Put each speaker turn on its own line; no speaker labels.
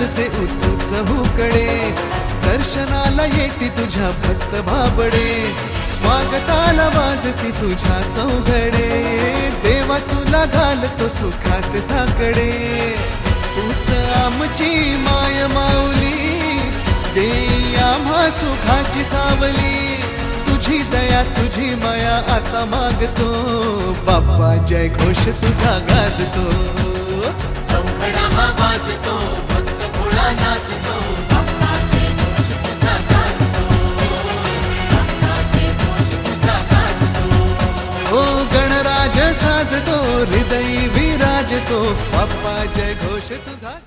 जसे उतूच हुकडे, दर्शनाला येती तुझ्या भक्त भाबडे, स्वागताला वाजती तुझ्या चौघडे, देवा तुला घालतो सुखाचे साकडे, तूच आमची माय माऊली, देई आम्हा सुखाची सावली, तुझी दया तुझी माया आता मागतो, बाप्पा जय घोष तुझा गाजतो,
चौघडा हा वाजतो, भक्त भोळा नाचतो, बाप्पा जय घोष तुझा गाजतो, बाप्पा जय घोष तुझा गाजतो.
ओ गणराज साजतो, हृदयी विराजतो, बाप्पा जय घोष तुझा